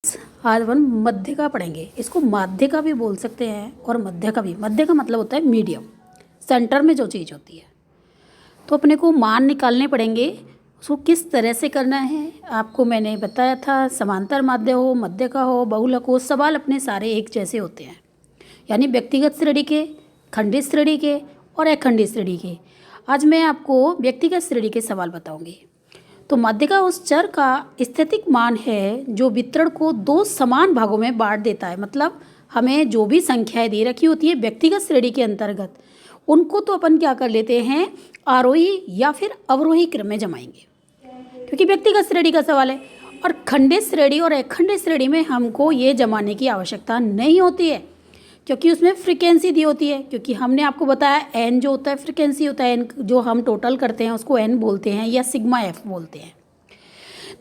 आज अपन मध्य का पढ़ेंगे। इसको माध्य का भी बोल सकते हैं और मध्य का भी। मध्य का मतलब होता है मीडियम, सेंटर में जो चीज़ होती है। तो अपने को मान निकालने पड़ेंगे। उसको किस तरह से करना है आपको मैंने बताया था। समांतर माध्य हो, मध्य का हो, बहुलक हो, सवाल अपने सारे एक जैसे होते हैं, यानी व्यक्तिगत श्रेणी के, खंडित श्रेणी के और अखंडित श्रेणी के। आज मैं आपको व्यक्तिगत श्रेणी के सवाल बताऊंगी। तो माध्य का उस चर का स्थितिक मान है जो वितरण को दो समान भागों में बांट देता है। मतलब हमें जो भी संख्याएं दे रखी होती है व्यक्तिगत श्रेणी के अंतर्गत, उनको तो अपन क्या कर लेते हैं, आरोही या फिर अवरोही क्रम में जमाएंगे, क्योंकि व्यक्तिगत श्रेणी का सवाल है। और खंडित श्रेणी और अखंडित श्रेणी में हमको ये जमाने की आवश्यकता नहीं होती है, क्योंकि उसमें फ्रीक्वेंसी दी होती है। क्योंकि हमने आपको बताया एन जो होता है फ्रीक्वेंसी होता है, एन जो हम टोटल करते हैं उसको एन बोलते हैं या सिग्मा एफ बोलते हैं।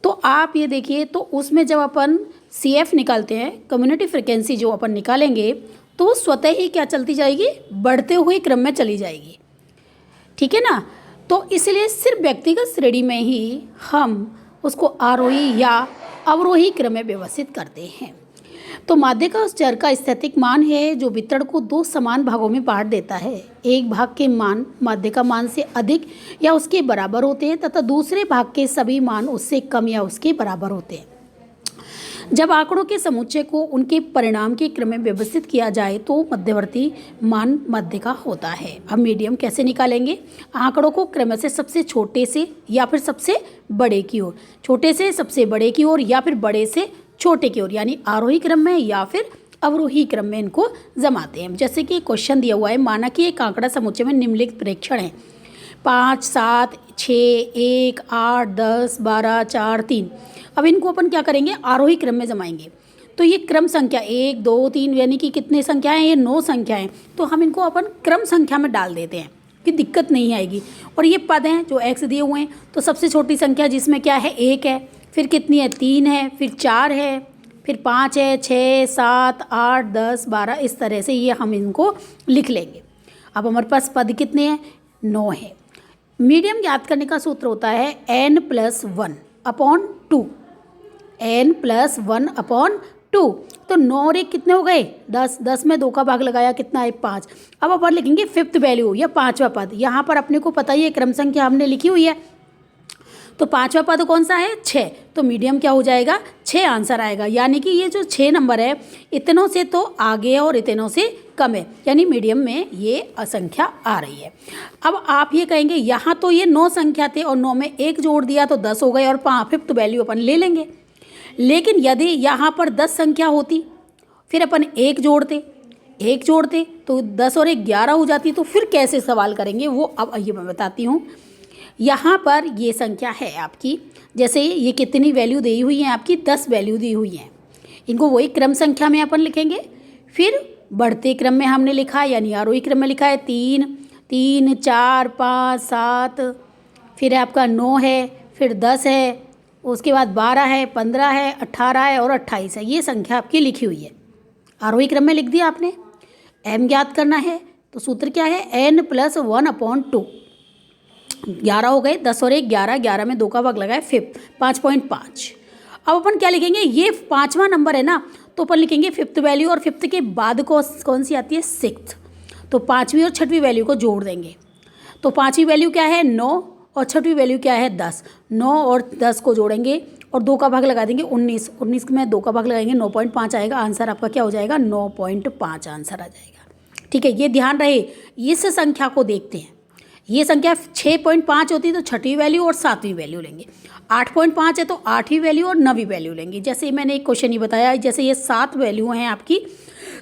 तो आप ये देखिए, तो उसमें जब अपन सी एफ निकालते हैं, कम्युनिटी फ्रीक्वेंसी जो अपन निकालेंगे, तो वो स्वतः ही क्या चलती जाएगी, बढ़ते हुए क्रम में चली जाएगी। ठीक है ना। तो इसलिए सिर्फ व्यक्तिगत श्रेणी में ही हम उसको आरोही या अवरोही क्रम में व्यवस्थित करते हैं। तो माध्य का उस चर का स्थैतिक मान है जो वितरण को दो समान भागों में बांट देता है। एक भाग के मान माध्य का मान से अधिक या उसके बराबर होते हैं तथा दूसरे भाग के सभी मान उससे कम या उसके बराबर होते हैं। जब आंकड़ों के समुच्चय को उनके परिणाम के क्रम में व्यवस्थित किया जाए तो मध्यवर्ती मान मध्य का होता है। अब मीडियम कैसे निकालेंगे, आंकड़ों को क्रम से सबसे छोटे से या फिर सबसे बड़े की ओर, छोटे से सबसे बड़े की ओर या फिर बड़े से छोटे की ओर, यानी आरोही क्रम में या फिर अवरोही क्रम में इनको जमाते हैं। जैसे कि क्वेश्चन दिया हुआ है, माना कि एक आंकड़ा समुच्चय में निम्नलिखित प्रेक्षण है 5, 7, 6, 1, 8, 10, 12, 4, 3। अब इनको अपन क्या करेंगे, आरोही क्रम में जमाएंगे। तो ये क्रम संख्या 1, 2, 3 यानी कि कितने संख्याएं, ये 9 संख्याएं। तो हम इनको अपन क्रम संख्या में डाल देते हैं कि दिक्कत नहीं आएगी। और ये पद हैं जो एक्स दिए हुए हैं, तो सबसे छोटी संख्या जिसमें क्या है 1 है, फिर कितनी है 3 है, फिर 4 है, फिर 5 है, 6, 7, 8, 10, 12, इस तरह से ये हम इनको लिख लेंगे। अब हमारे पास पद कितने हैं, 9 है। मीडियम ज्ञात करने का सूत्र होता है n+1/2, n+1/2। तो 9 और 1 कितने हो गए, 10, 10 में 2 का भाग लगाया कितना है 5। अब अपन लिखेंगे फिफ्थ वैल्यू या पांचवा पद। यहाँ पर अपने को पता ही है क्रम संख्या हमने लिखी हुई है, तो पांचवा पद कौन सा है, 6। तो मीडियम क्या हो जाएगा, 6 आंसर आएगा। यानी कि ये जो 6 नंबर है, इतनों से तो आगे और इतनों से कम है, यानी मीडियम में ये असंख्या आ रही है। अब आप ये कहेंगे यहाँ तो ये 9 संख्या थे और 9 में 1 जोड़ दिया तो 10 हो गए और फिफ्थ वैल्यू अपन ले लेंगे। लेकिन यदि यहाँ पर 10 संख्या होती, फिर अपन 1 जोड़ते तो 10 और 1 11 हो जाती। तो फिर कैसे सवाल करेंगे वो अब ये मैं बताती हूँ। यहाँ पर ये संख्या है आपकी, जैसे ये कितनी वैल्यू दी हुई है आपकी, 10 वैल्यू दी हुई है। इनको वही क्रम संख्या में अपन लिखेंगे। फिर बढ़ते क्रम में हमने लिखा, यानी आरोही क्रम में लिखा है 3, 3, 4, 5, 7, फिर आपका 9 है, फिर 10 है, उसके बाद 12 है, 15 है, 18 है और 28 है। ये संख्या आपकी लिखी हुई है, आरोही क्रम में लिख दिया आपने। m ज्ञात करना है, तो सूत्र क्या है, n+1/2। 11 हो गए, 10 और 1 11, 11 में 2 का भाग लगाए 5.5। अब अपन क्या लिखेंगे, ये 5वां नंबर है ना, तो अपन लिखेंगे फिफ्थ वैल्यू और फिफ्थ के बाद कौन सी आती है, सिक्स्थ। तो 5वीं और 6वीं वैल्यू को जोड़ देंगे। तो 5वीं वैल्यू क्या है 9 और 6वीं वैल्यू क्या है 10। 9 और 10 को जोड़ेंगे और 2 का भाग लगा देंगे 19, 19 में 2 का भाग लगाएंगे 9.5 आएगा। आंसर आपका क्या हो जाएगा, 9.5 आंसर आ जाएगा। ठीक है, ये ध्यान रहे। इस संख्या को देखते हैं, ये संख्या 6.5 होती तो 6वीं वैल्यू और 7वीं वैल्यू लेंगे। 8.5 है तो 8वीं वैल्यू और 9वीं वैल्यू लेंगे। जैसे मैंने एक क्वेश्चन ही बताया, जैसे ये 7 वैल्यू हैं आपकी,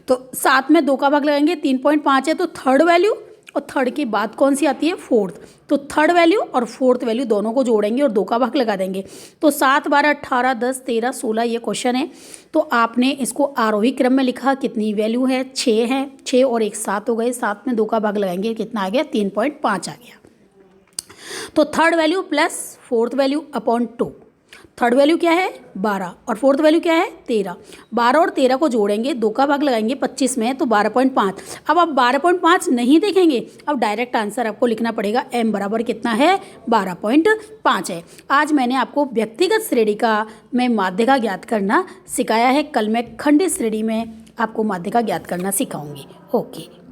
तो 7 में 2 का भाग लगाएंगे, 3.5 है तो थर्ड वैल्यू, और थर्ड के बाद कौन सी आती है, फोर्थ। तो थर्ड वैल्यू और फोर्थ वैल्यू दोनों को जोड़ेंगे और 2 का भाग लगा देंगे। तो 7, 12, 18, 10, 13, 16 ये क्वेश्चन है। तो आपने इसको आरोही क्रम में लिखा, कितनी वैल्यू है, 6 है, 6 और 1 7 हो गए, 7 में 2 का भाग लगाएंगे कितना आ गया, 3.5 आ गया। तो third value plus fourth value upon 2, third value क्या है 12 और फोर्थ वैल्यू क्या है 13। 12 और 13 को जोड़ेंगे, 2 का भाग लगाएंगे 25 में तो 12.5। अब आप 12.5 नहीं देखेंगे, अब डायरेक्ट आंसर आपको लिखना पड़ेगा m बराबर कितना है 12.5 है। आज मैंने आपको व्यक्तिगत श्रेणी का मैं माध्यिका ज्ञात करना सिखाया है। कल मैं खंडित श्रेणी में आपको माध्यिका ज्ञात करना सिखाऊंगी। ओके।